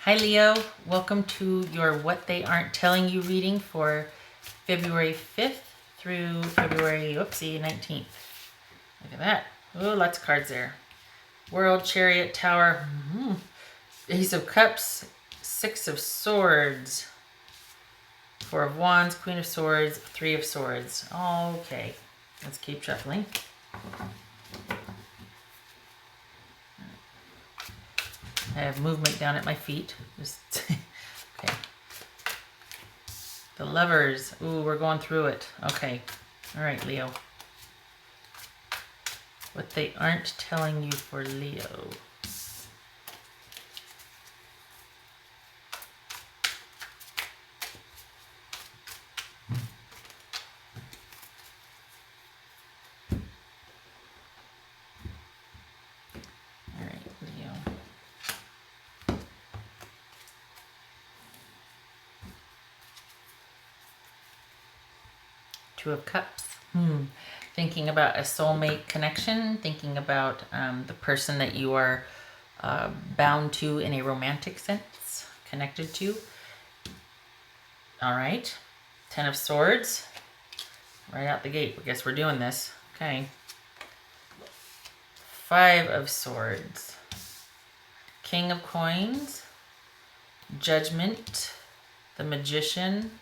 Hi Leo, welcome to your What They Aren't Telling You reading for February 5th through February, 19th. Look at that. Oh, lots of cards there. World, Chariot, Tower, Ace of Cups, Six of Swords, Four of Wands, Queen of Swords, Three of Swords. Okay, let's keep shuffling. I have movement down at my feet. Okay. The Lovers. Ooh, we're going through it. Okay. All right, Leo. What they aren't telling you for Leo. All right, Leo. Two of Cups. Thinking about a soulmate connection, thinking about the person that you are bound to in a romantic sense, connected to. All right. Ten of Swords. Right out the gate. I guess we're doing this. Okay. Five of Swords. King of Coins. Judgment. The Magician.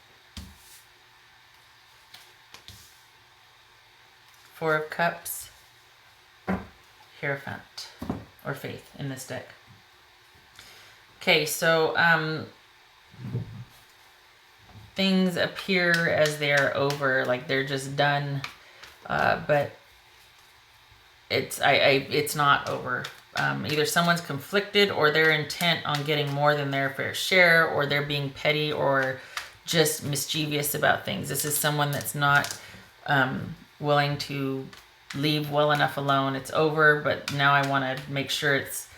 Four of Cups, Hierophant, or Faith in this deck. Okay, so things appear as they are over, like they're just done, but it's not over. Either someone's conflicted, or they're intent on getting more than their fair share, or they're being petty or just mischievous about things. This is someone that's not willing to leave well enough alone. It's over, but now I want to make sure it's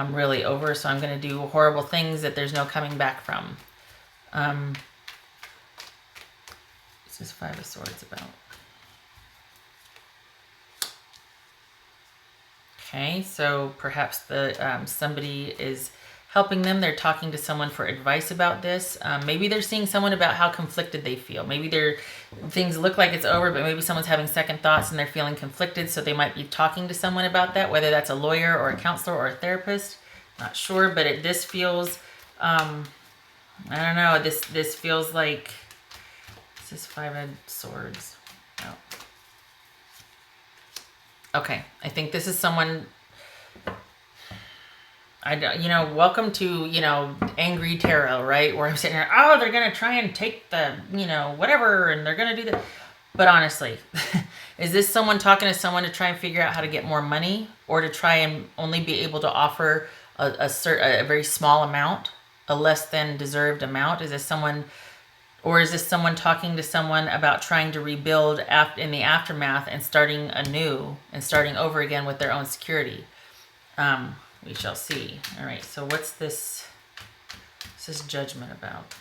really over, so I'm going to do horrible things that there's no coming back from. This is Five of Swords about. Okay, so perhaps the somebody is helping them. They're talking to someone for advice about this. Maybe they're seeing someone about how conflicted they feel. Maybe things look like it's over, but maybe someone's having second thoughts and they're feeling conflicted, so they might be talking to someone about that, whether that's a lawyer or a counselor or a therapist. Not sure, but this feels, I don't know, this feels like, this is Five of Swords. Oh. Okay, I think this is someone... welcome to, angry tarot, right? Where I'm sitting here, oh, they're going to try and take the, whatever, and they're going to do that. But honestly, is this someone talking to someone to try and figure out how to get more money, or to try and only be able to offer a very small amount, a less than deserved amount? Is this someone, or is this someone talking to someone about trying to rebuild in the aftermath and starting anew and starting over again with their own security? We shall see. All right, so what's this? What's this Judgment about?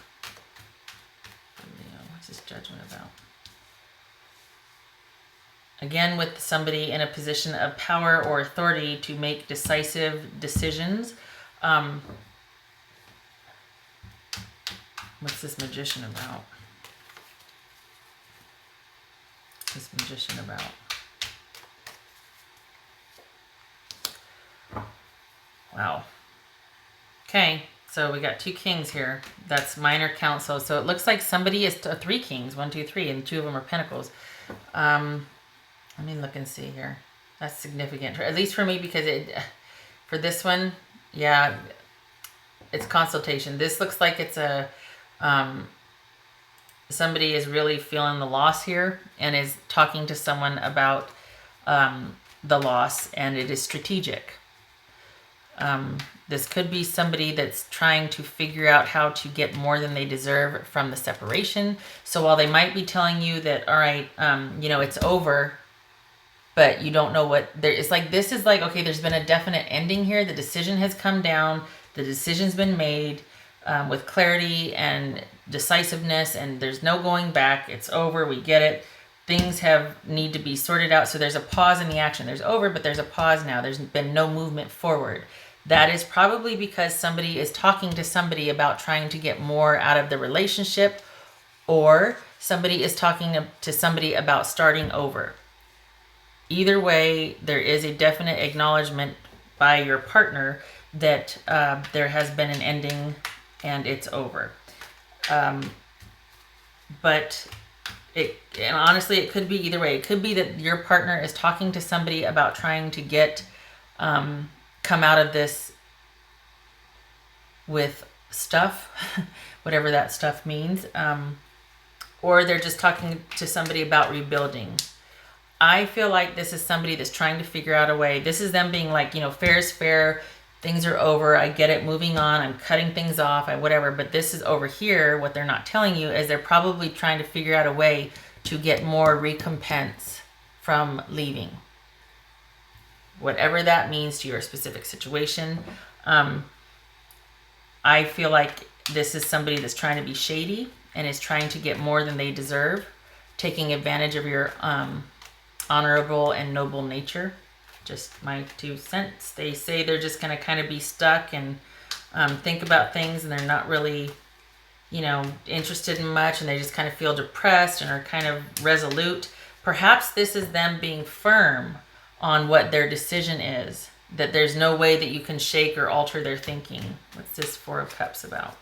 What's this Judgment about? Again, with somebody in a position of power or authority to make decisive decisions. What's this Magician about? What's this Magician about? Wow. Okay, so we got two kings here. That's minor council. So it looks like somebody is three kings. 1, 2, 3, and two of them are pentacles. Let me look and see here. That's significant, at least for me, because for this one, yeah, it's consultation. This looks like it's a somebody is really feeling the loss here and is talking to someone about the loss, and it is strategic. This could be somebody that's trying to figure out how to get more than they deserve from the separation. So while they might be telling you that, all right, it's over, but you don't know what there is, like, this is like, okay, there's been a definite ending here. The decision has come down. The decision's been made with clarity and decisiveness, and there's no going back. It's over. We get it. Things need to be sorted out. So there's a pause in the action. There's over, but there's a pause now. There's been no movement forward. That is probably because somebody is talking to somebody about trying to get more out of the relationship, or somebody is talking to somebody about starting over. Either way, there is a definite acknowledgement by your partner that there has been an ending and it's over. But and honestly, it could be either way. It could be that your partner is talking to somebody about trying to get come out of this with stuff, whatever that stuff means, or they're just talking to somebody about rebuilding. I feel like this is somebody that's trying to figure out a way. This is them being like, fair is fair. Things are over. I get it. Moving on. I'm cutting things off. Whatever. But this is over here. What they're not telling you is they're probably trying to figure out a way to get more recompense from leaving. Whatever that means to your specific situation. I feel like this is somebody that's trying to be shady and is trying to get more than they deserve, taking advantage of your honorable and noble nature. Just my 2 cents. They say they're just going to kind of be stuck and think about things, and they're not really, interested in much, and they just kind of feel depressed and are kind of resolute. Perhaps this is them being firm on what their decision is, that there's no way that you can shake or alter their thinking. What's this 4 of Cups about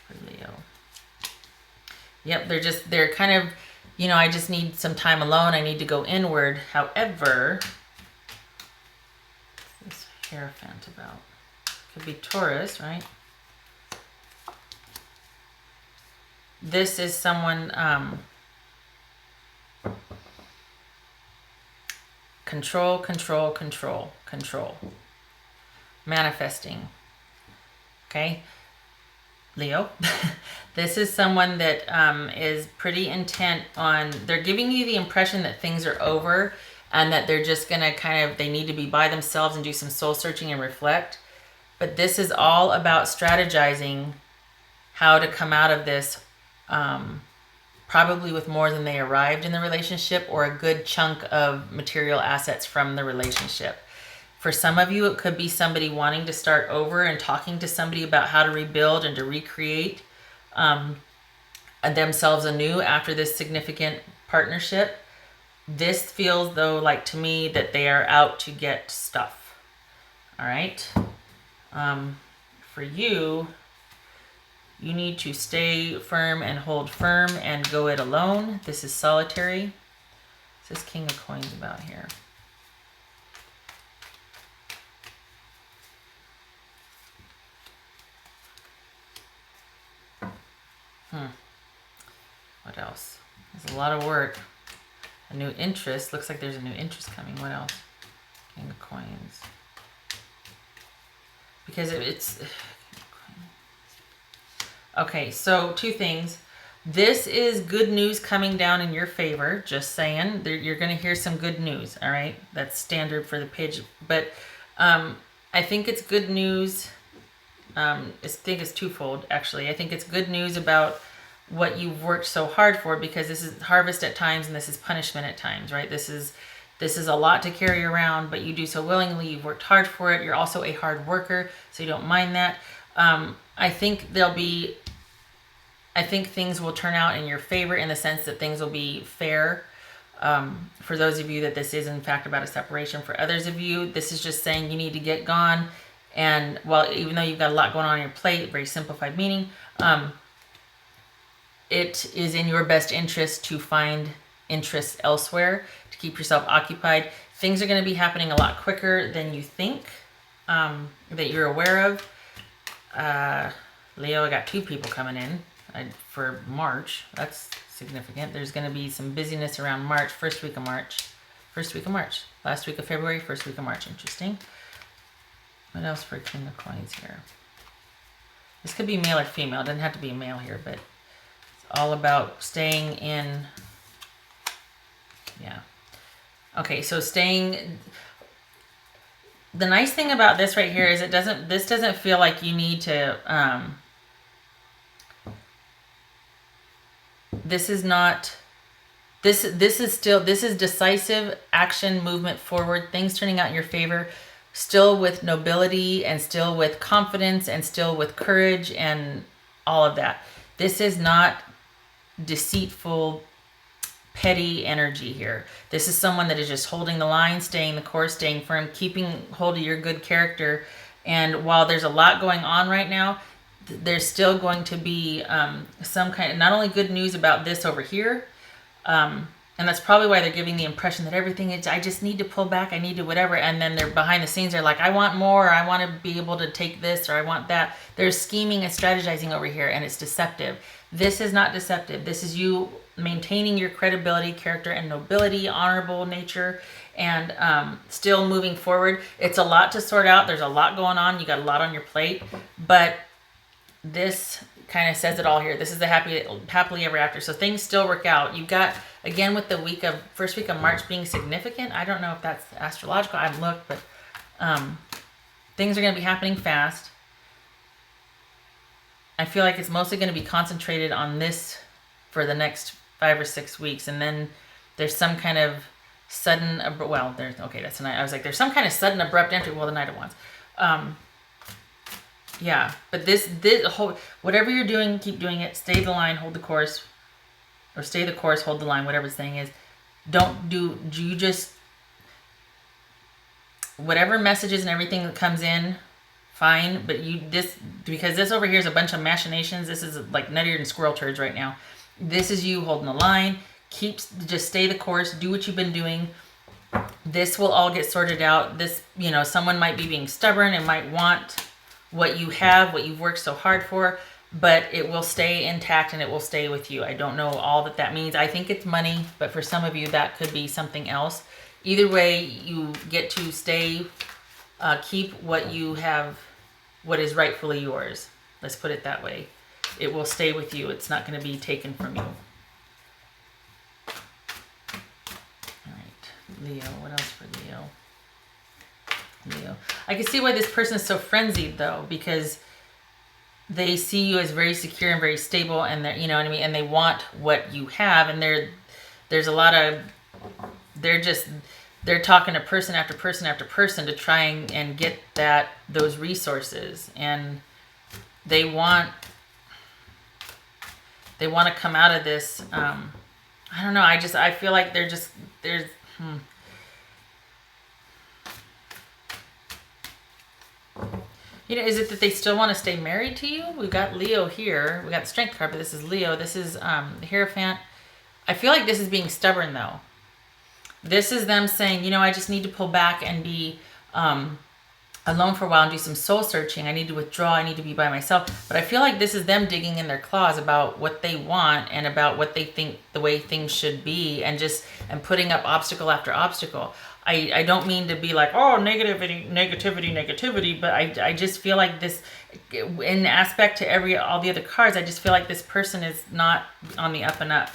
for Leo? Yep, they're kind of, I just need some time alone. I need to go inward. However, what's this Hierophant about? Could be Taurus, right? This is someone control. Manifesting. Okay, Leo. This is someone that is pretty intent on, they're giving you the impression that things are over and that they're just going to they need to be by themselves and do some soul searching and reflect. But this is all about strategizing how to come out of this, probably with more than they arrived in the relationship, or a good chunk of material assets from the relationship. For some of you, it could be somebody wanting to start over and talking to somebody about how to rebuild and to recreate themselves anew after this significant partnership. This feels, though, like to me that they are out to get stuff. All right. For you, you need to stay firm and hold firm and go it alone. This is solitary. What's this King of Coins about here? What else? There's a lot of work. A new interest. Looks like there's a new interest coming. What else? King of Coins. Because it's... Okay, so 2 things. This is good news coming down in your favor. Just saying. You're going to hear some good news. All right? That's standard for the page. But I think it's good news. I think it's twofold, actually. I think it's good news about what you've worked so hard for, because this is harvest at times and this is punishment at times, right? This is a lot to carry around, but you do so willingly. You've worked hard for it. You're also a hard worker, so you don't mind that. I think things will turn out in your favor, in the sense that things will be fair. For those of you that this is in fact about a separation. For others of you, this is just saying you need to get gone. And even though you've got a lot going on your plate, very simplified meaning, it is in your best interest to find interests elsewhere, to keep yourself occupied. Things are going to be happening a lot quicker than you think, that you're aware of. Leo, I got 2 people coming in for March. That's significant. There's going to be some busyness around March, first week of March. Last week of February, first week of March. Interesting. What else for King of Coins here? This could be male or female. It doesn't have to be a male here, but it's all about staying in. Yeah. Okay, so staying. The nice thing about this right here is this doesn't feel like you need to. This is not. This is decisive action, movement forward, things turning out in your favor. still with nobility and still with confidence and still with courage and all of that. This is not deceitful, petty energy here. This is someone that is just holding the line, staying the course, staying firm, keeping hold of your good character. And while there's a lot going on right now, there's still going to be some kind of, not only good news about this over here, and that's probably why they're giving the impression that everything is, I just need to pull back, I need to whatever. And then they're behind the scenes, they're like, I want more, I want to be able to take this, or I want that. They're scheming and strategizing over here, and it's deceptive. This is not deceptive. This is you maintaining your credibility, character, and nobility, honorable nature, and still moving forward. It's a lot to sort out. There's a lot going on. You got a lot on your plate. But this kind of says it all here. This is the happily ever after. So things still work out. You've got, again, with the first week of March being significant. I don't know if that's astrological. I haven't looked, but things are going to be happening fast. I feel like it's mostly going to be concentrated on this for the next 5 or 6 weeks. And then there's some kind of sudden, that's tonight. I was like, there's some kind of sudden abrupt entry. Well, the night of wands. Yeah, but this whole, whatever you're doing, keep doing it. Stay the line, hold the course, or stay the course, hold the line, whatever the saying is. You just, whatever messages and everything that comes in, fine, but because this over here is a bunch of machinations. This is like nuttier than squirrel turds right now. This is you holding the line. Just stay the course, do what you've been doing. This will all get sorted out. This, someone might be being stubborn and might want what you have, what you've worked so hard for, but it will stay intact and it will stay with you. I don't know all that means. I think it's money, but for some of you that could be something else. Either way, you get to stay, keep what you have, what is rightfully yours. Let's put it that way. It will stay with you. It's not going to be taken from you. All right, Leo, what else for Leo? I can see why this person is so frenzied though, because they see you as very secure and very stable, and they're, and they want what you have, and there's a lot of, they're talking to person after person after person to try and get those resources, and they want to come out of this. I don't know. I feel like there's. Is it that they still want to stay married to you? We've got Leo here. We got the Strength card, but this is Leo. This is the Hierophant. I feel like this is being stubborn, though. This is them saying, I just need to pull back and be alone for a while and do some soul searching. I need to withdraw. I need to be by myself. But I feel like this is them digging in their claws about what they want and about what they think the way things should be, and putting up obstacle after obstacle. I don't mean to be like, oh, negativity, but I just feel like this, in aspect to all the other cards, I just feel like this person is not on the up and up.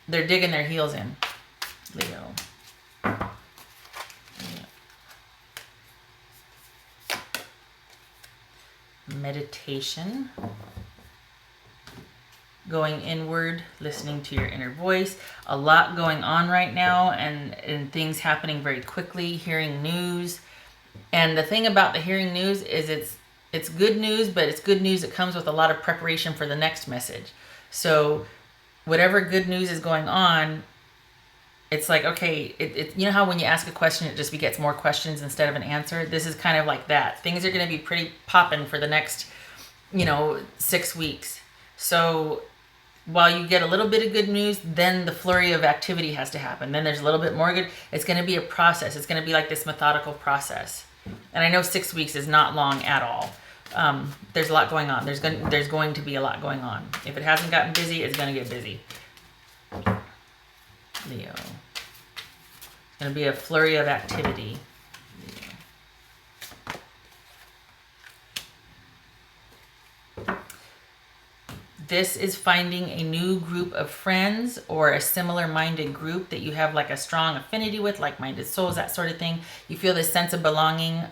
They're digging their heels in. Leo. Meditation. Going inward, listening to your inner voice. A lot going on right now, and things happening very quickly. Hearing news, and the thing about the hearing news is it's good news, but it's good news that comes with a lot of preparation for the next message. So whatever good news is going on, it's like, okay, you know how when you ask a question, it just begets more questions instead of an answer? This is kind of like that. Things are going to be pretty popping for the next, 6 weeks. So while you get a little bit of good news, then the flurry of activity has to happen. Then there's a little bit more good. It's going to be a process. It's going to be like this methodical process. And I know 6 weeks is not long at all. There's a lot going on. There's going to be a lot going on. If it hasn't gotten busy, it's going to get busy. Leo. It's going to be a flurry of activity. This is finding a new group of friends or a similar minded group that you have like a strong affinity with, like-minded souls, that sort of thing. You feel this sense of belonging,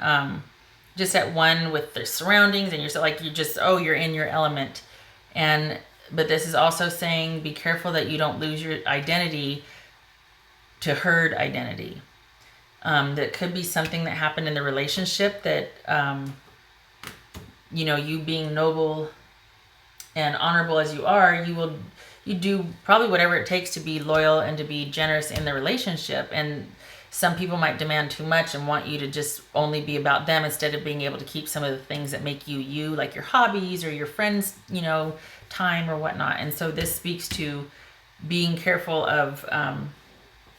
just at one with the surroundings, and you're in your element. But this is also saying, be careful that you don't lose your identity to herd identity. That could be something that happened in the relationship that, you being noble and honorable as you are, you do probably whatever it takes to be loyal and to be generous in the relationship. And some people might demand too much and want you to just only be about them instead of being able to keep some of the things that make you you, like your hobbies or your friends, time or whatnot. And so this speaks to being careful of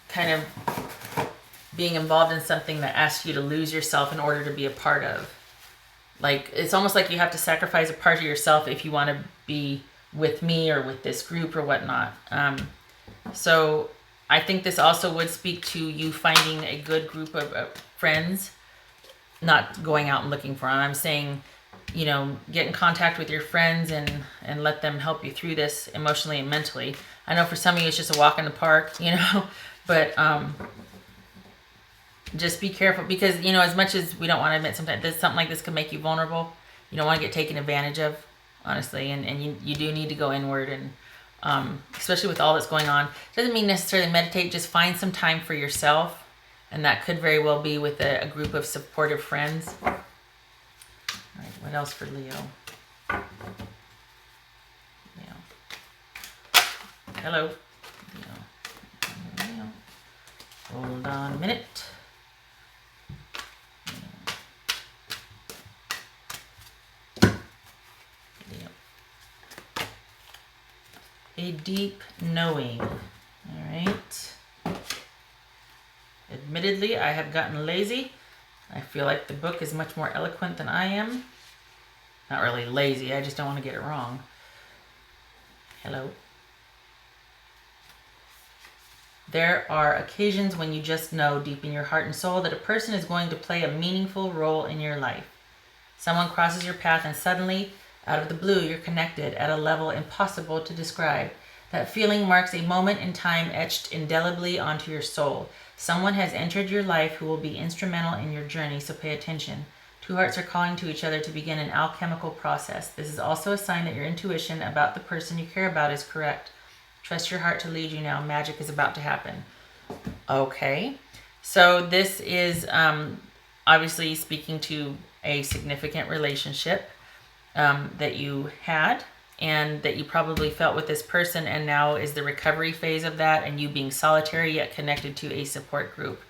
kind of being involved in something that asks you to lose yourself in order to be a part of. Like, it's almost like you have to sacrifice a part of yourself if you want to be with me or with this group or whatnot. So I think this also would speak to you finding a good group of friends, not going out and looking for them. I'm saying, get in contact with your friends and let them help you through this emotionally and mentally. I know for some of you it's just a walk in the park, but just be careful because, as much as we don't want to admit sometimes something like this can make you vulnerable. You don't want to get taken advantage of, honestly, and you do need to go inward and especially with all that's going on. It doesn't mean necessarily meditate, just find some time for yourself, and that could very well be with a group of supportive friends. All right, what else for Leo? Hello. Leo. Hold on a minute. A deep knowing. All right. Admittedly, I have gotten lazy. I feel like the book is much more eloquent than I am. Not really lazy, I just don't want to get it wrong. Hello. There are occasions when you just know deep in your heart and soul that a person is going to play a meaningful role in your life. Someone crosses your path and suddenly, out of the blue, you're connected at a level impossible to describe. That feeling marks a moment in time etched indelibly onto your soul. Someone has entered your life who will be instrumental in your journey, so pay attention. Two hearts are calling to each other to begin an alchemical process. This is also a sign that your intuition about the person you care about is correct. Trust your heart to lead you now. Magic is about to happen. Okay. So this is obviously speaking to a significant relationship that you had and that you probably felt with this person, and now is the recovery phase of that and you being solitary yet connected to a support group.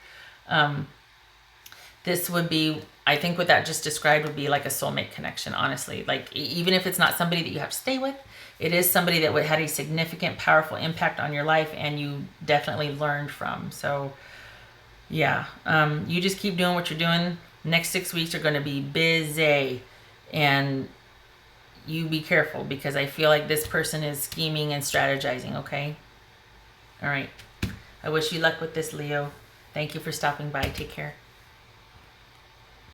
This would be, I think what that just described would be like a soulmate connection, honestly. Like, even if it's not somebody that you have to stay with, it is somebody that had a significant, powerful impact on your life and you definitely learned from. So yeah, you just keep doing what you're doing. Next 6 weeks are going to be busy, and you be careful because I feel like this person is scheming and strategizing, okay? All right. I wish you luck with this, Leo. Thank you for stopping by. Take care.